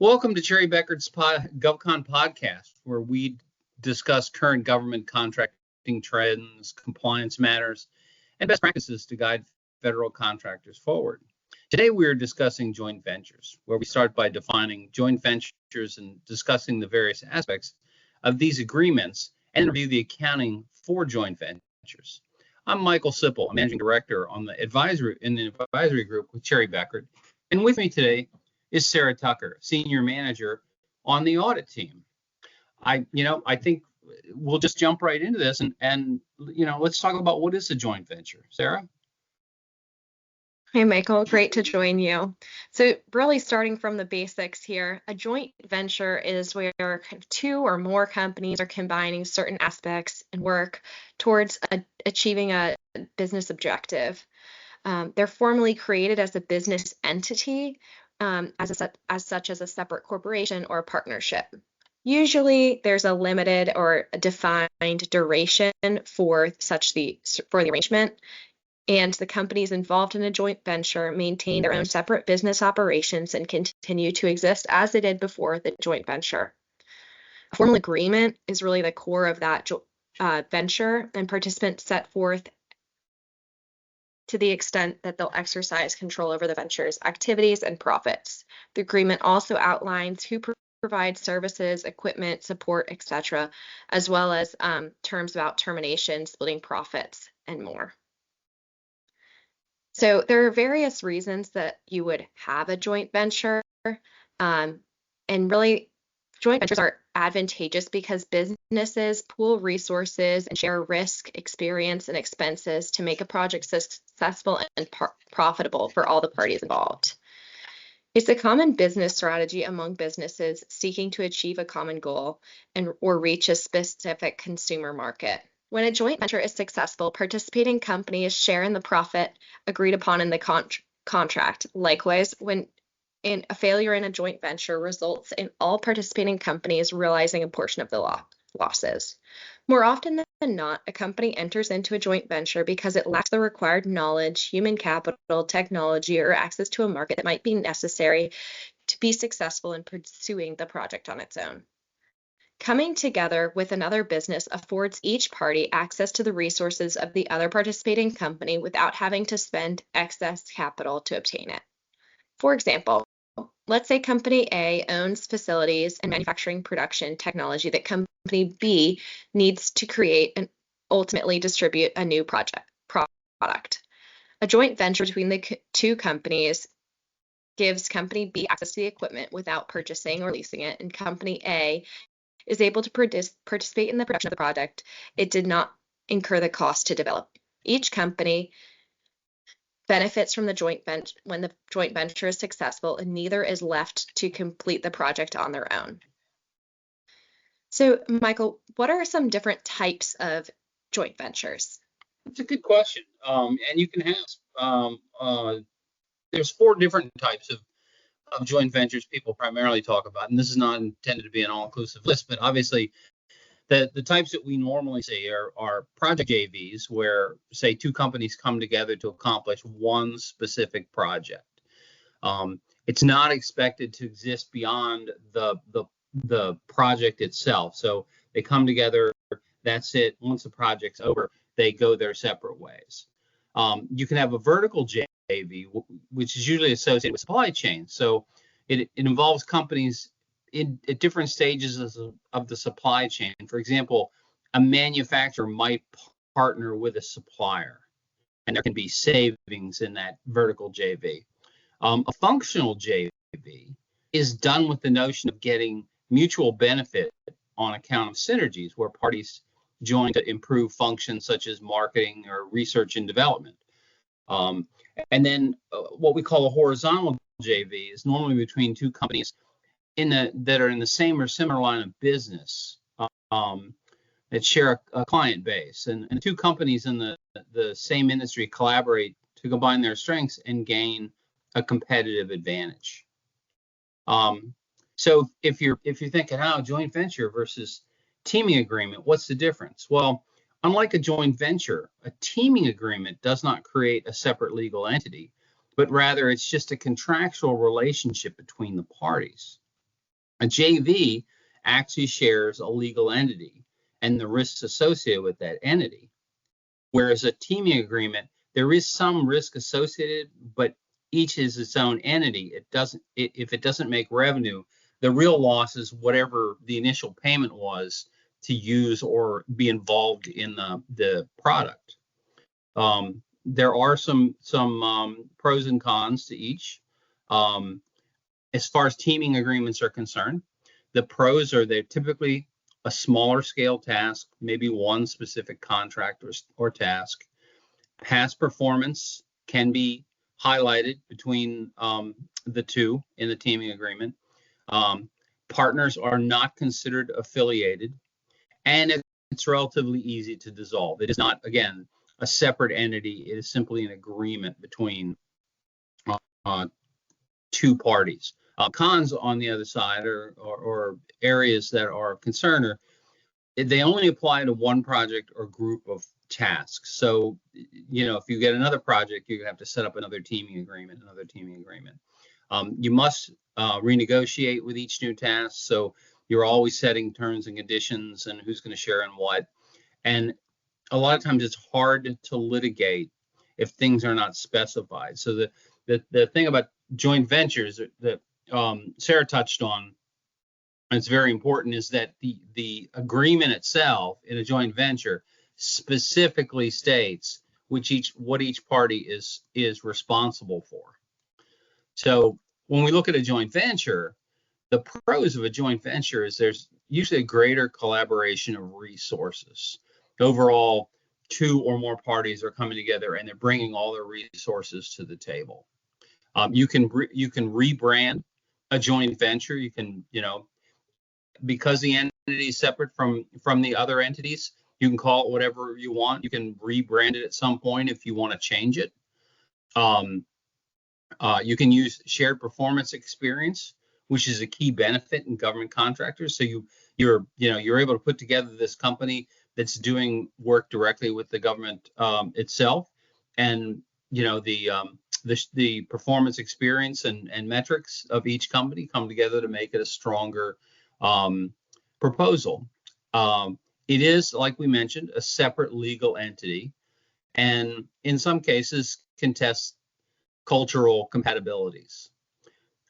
Welcome to Cherry Bekaert's GovCon podcast, where we discuss current government contracting trends, compliance matters, and best practices to guide federal contractors forward. Today, we are discussing joint ventures, where we start by defining joint ventures and discussing the various aspects of these agreements and review the accounting for joint ventures. I'm Michael Cippel, a managing director on the advisory group with Cherry Bekaert, and with me today is Sarah Tucker, senior manager on the audit team. I think we'll just jump right into this and let's talk about what is a joint venture. Sarah? Hey, Michael, great to join you. So really starting from the basics here, a joint venture is where two or more companies are combining certain aspects and work towards achieving a business objective. They're formally created as a business entity, as such as a separate corporation or a partnership. Usually there's a limited or a defined duration for the arrangement, and the companies involved in a joint venture maintain their own separate business operations and continue to exist as they did before the joint venture. A formal agreement is really the core of that venture, and participants set forth to the extent that they'll exercise control over the venture's activities and profits. The agreement also outlines who provides services, equipment, support, etc., as well as terms about termination, splitting profits, and more. So there are various reasons that you would have a joint venture, and really joint ventures are advantageous because businesses pool resources and share risk, experience, and expenses to make a project successful and profitable for all the parties involved. It's a common business strategy among businesses seeking to achieve a common goal or reach a specific consumer market. When a joint venture is successful, participating companies share in the profit agreed upon in the contract. Likewise, when a failure in a joint venture results in all participating companies realizing a portion of the losses. More often than not, a company enters into a joint venture because it lacks the required knowledge, human capital, technology, or access to a market that might be necessary to be successful in pursuing the project on its own. Coming together with another business affords each party access to the resources of the other participating company without having to spend excess capital to obtain it. For example, let's say Company A owns facilities and manufacturing production technology that Company B needs to create and ultimately distribute a new product. A joint venture between the two companies gives Company B access to the equipment without purchasing or leasing it, and Company A is able to participate in the production of the product. It did not incur the cost to develop. Each company benefits from the joint venture when the joint venture is successful, and neither is left to complete the project on their own. So, Michael, what are some different types of joint ventures? That's a good question. And you can have, there's 4 different types of joint ventures people primarily talk about, and this is not intended to be an all-inclusive list, but obviously the types that we normally see are project JVs, where, say, 2 companies come together to accomplish one specific project. It's not expected to exist beyond the project itself. So they come together, that's it. Once the project's over, they go their separate ways. You can have a vertical JV, which is usually associated with supply chain. So it involves companies at different stages of the supply chain. For example, a manufacturer might partner with a supplier, and there can be savings in that vertical JV. A functional JV is done with the notion of getting mutual benefit on account of synergies, where parties join to improve functions such as marketing or research and development. And then what we call a horizontal JV is normally between 2 companies that are in the same or similar line of business, that share a client base. And 2 companies in the same industry collaborate to combine their strengths and gain a competitive advantage. So if you're thinking, joint venture versus teaming agreement, what's the difference? Well, unlike a joint venture, a teaming agreement does not create a separate legal entity, but rather it's just a contractual relationship between the parties. A JV actually shares a legal entity and the risks associated with that entity. Whereas a teaming agreement, there is some risk associated, but each is its own entity. If it doesn't make revenue, the real loss is whatever the initial payment was to use or be involved in the product. There are some pros and cons to each. As far as teaming agreements are concerned, the pros are they're typically a smaller scale task, maybe one specific contract or task. Past performance can be highlighted between the two in the teaming agreement. Partners are not considered affiliated, and it's relatively easy to dissolve. It is not, again, a separate entity. It is simply an agreement between two parties. Cons on the other side or areas that are of concern are they only apply to one project or group of tasks. So, if you get another project, you have to set up another teaming agreement. You must renegotiate with each new task. So you're always setting terms and conditions and who's going to share and what. And a lot of times it's hard to litigate if things are not specified. So the thing about joint ventures that Sarah touched on, and it's very important, is that the agreement itself in a joint venture specifically states what each party is responsible for. So when we look at a joint venture, the pros of a joint venture is there's usually a greater collaboration of resources. Overall, two or more parties are coming together and they're bringing all their resources to the table. You can rebrand a joint venture. You can, because the entity is separate from the other entities, you can call it whatever you want. You can rebrand it at some point if you want to change it. You can use shared performance experience, which is a key benefit in government contractors. So you're able to put together this company that's doing work directly with the government itself, and the performance experience and metrics of each company come together to make it a stronger proposal. It is, like we mentioned, a separate legal entity, and in some cases can test cultural compatibilities.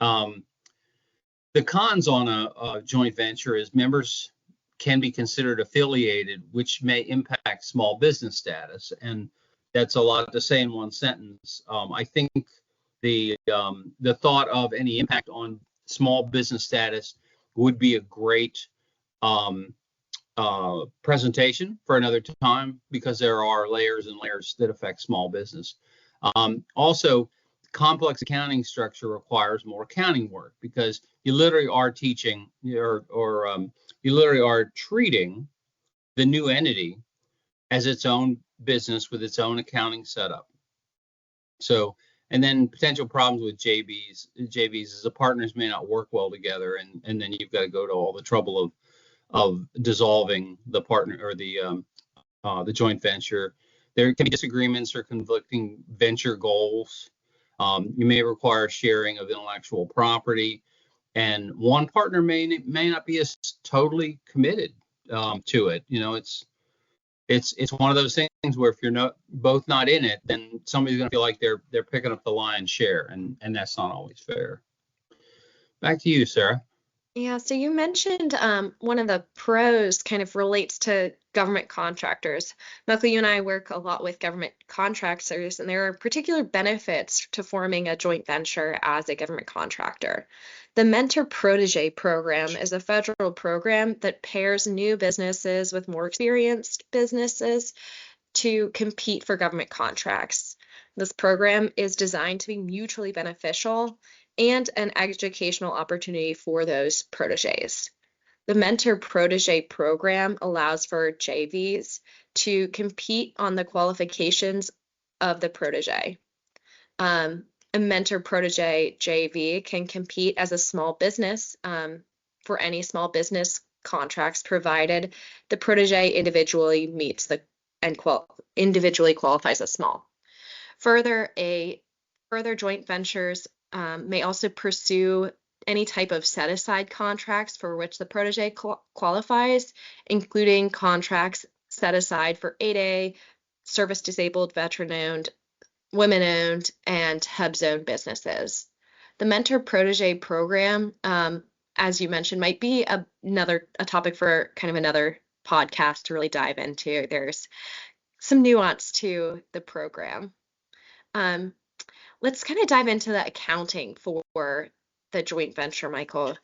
The cons on a joint venture is members can be considered affiliated, which may impact small business status, and that's a lot to say in one sentence. I think the thought of any impact on small business status would be a great presentation for another time, because there are layers and layers that affect small business. Also, complex accounting structure requires more accounting work, because you literally are teaching you literally are treating the new entity as its own business with its own accounting setup. So, and then potential problems with JVs is the partners may not work well together, and then you've got to go to all the trouble of dissolving the partner or the joint venture. There can be disagreements or conflicting venture goals. You may require sharing of intellectual property, and one partner may not be as totally committed to it. It's one of those things where if you're both not in it, then somebody's going to feel like they're picking up the lion's share, and that's not always fair. Back to you, Sarah. Yeah, so you mentioned one of the pros kind of relates to government contractors. Luckily, you and I work a lot with government contractors, and there are particular benefits to forming a joint venture as a government contractor. The Mentor-Protégé program is a federal program that pairs new businesses with more experienced businesses to compete for government contracts. This program is designed to be mutually beneficial and an educational opportunity for those protégés. The Mentor-Protégé program allows for JVs to compete on the qualifications of the protégé. A Mentor-Protégé JV can compete as a small business for any small business contracts, provided the protégé individually meets individually qualifies as small. Further joint ventures may also pursue any type of set-aside contracts for which the protege qualifies, including contracts set aside for 8A, service-disabled, veteran-owned, women-owned, and hub-zone businesses. The Mentor-Protégé program, as you mentioned, might be a topic for kind of another podcast to really dive into. There's some nuance to the program. Let's kind of dive into the accounting for the joint venture, Michael,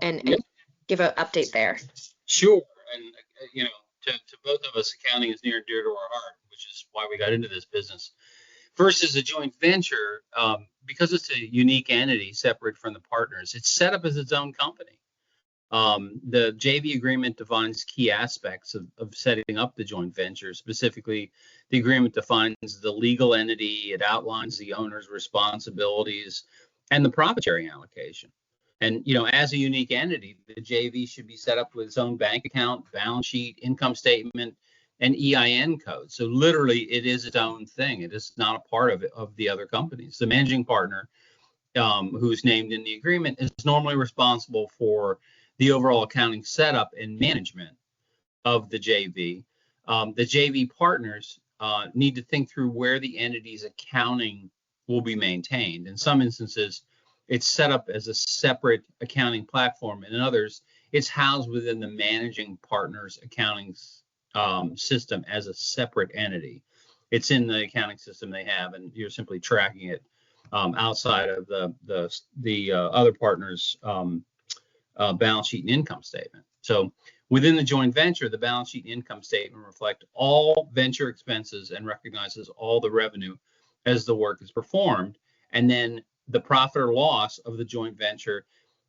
and give an update there. Sure. And, to both of us, accounting is near and dear to our heart, which is why we got into this business. First, as a joint venture, because it's a unique entity separate from the partners, it's set up as its own company. The JV agreement defines key aspects of setting up the joint venture. Specifically, the agreement defines the legal entity, it outlines the owner's responsibilities, and the profit sharing allocation. And, as a unique entity, the JV should be set up with its own bank account, balance sheet, income statement, and EIN code. So literally, it is its own thing. It is not a part of the other companies. The managing partner, who's named in the agreement, is normally responsible for the overall accounting setup and management of the JV. The JV partners need to think through where the entity's accounting will be maintained. In some instances, it's set up as a separate accounting platform, and in others, it's housed within the managing partner's accounting system as a separate entity. It's in the accounting system they have, and you're simply tracking it outside of the other partner's balance sheet and income statement. So within the joint venture, the balance sheet and income statement reflect all venture expenses and recognizes all the revenue as the work is performed. And then the profit or loss of the joint venture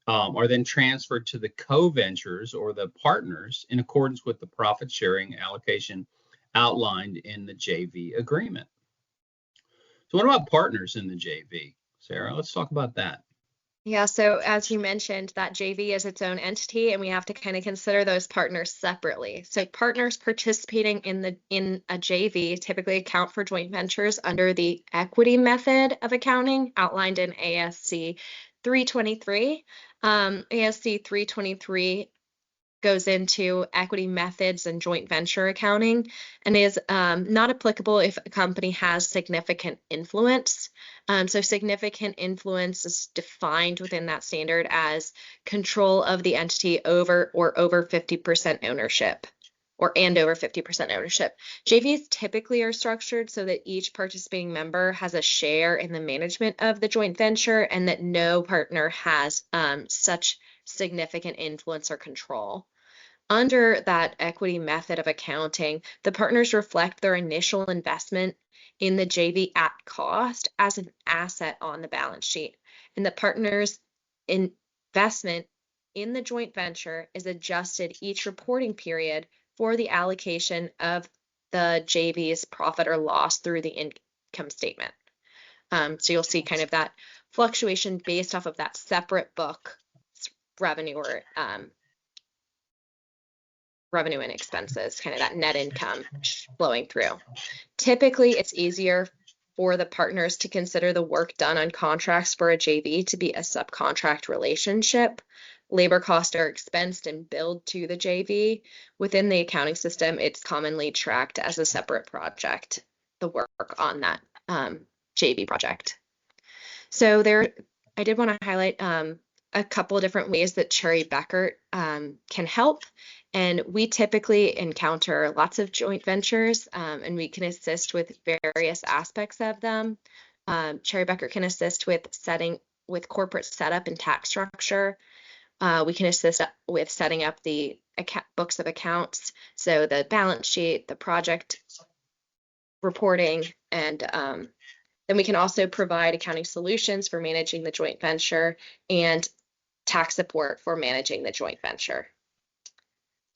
are then transferred to the co-ventures or the partners in accordance with the profit sharing allocation outlined in the JV agreement. So what about partners in the JV? Sarah, let's talk about that. Yeah, so as you mentioned, that JV is its own entity, and we have to kind of consider those partners separately. So partners participating in a JV typically account for joint ventures under the equity method of accounting outlined in ASC 323. ASC 323 goes into equity methods and joint venture accounting, and is not applicable if a company has significant influence. So significant influence is defined within that standard as control of the entity over 50% ownership, and over 50% ownership. JVs typically are structured so that each participating member has a share in the management of the joint venture, and that no partner has such significant influence or control. Under that equity method of accounting, the partners reflect their initial investment in the JV at cost as an asset on the balance sheet, and the partners' investment in the joint venture is adjusted each reporting period for the allocation of the JV's profit or loss through the income statement. So you'll see kind of that fluctuation based off of that separate book revenue or revenue and expenses, kind of that net income flowing through. Typically, it's easier for the partners to consider the work done on contracts for a JV to be a subcontract relationship. Labor costs are expensed and billed to the JV. Within the accounting system, it's commonly tracked as a separate project, the work on that JV project. So I did want to highlight a couple of different ways that Cherry Bekaert can help. And we typically encounter lots of joint ventures, and we can assist with various aspects of them. Cherry Bekaert can assist with corporate setup and tax structure. We can assist with setting up the books of accounts, so the balance sheet, the project reporting, and then we can also provide accounting solutions for managing the joint venture and tax support for managing the joint venture.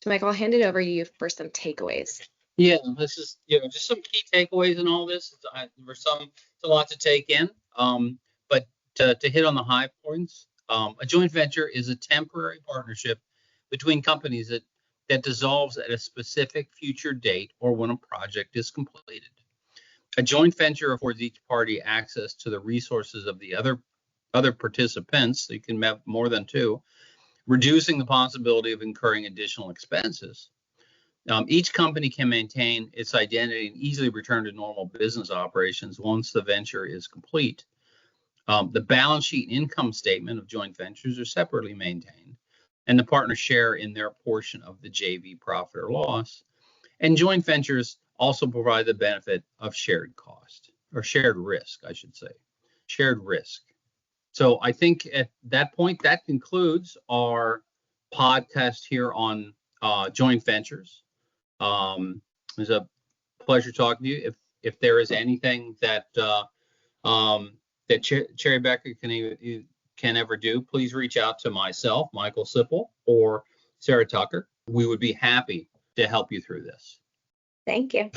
So Michael, I'll hand it over to you for some takeaways. Yeah, this is just some key takeaways in all this. It's a lot to take in, but to hit on the high points, a joint venture is a temporary partnership between companies that dissolves at a specific future date or when a project is completed. A joint venture affords each party access to the resources of the other other participants, so you can have more than two, reducing the possibility of incurring additional expenses. Each company can maintain its identity and easily return to normal business operations once the venture is complete. The balance sheet and income statement of joint ventures are separately maintained, and the partners share in their portion of the JV profit or loss. And joint ventures also provide the benefit of shared cost, or shared risk, I should say, shared risk. So I think at that point, that concludes our podcast here on joint ventures. It was a pleasure talking to you. If there is anything that that Cherry Bekaert can ever do, please reach out to myself, Michael Cippel, or Sarah Tucker. We would be happy to help you through this. Thank you.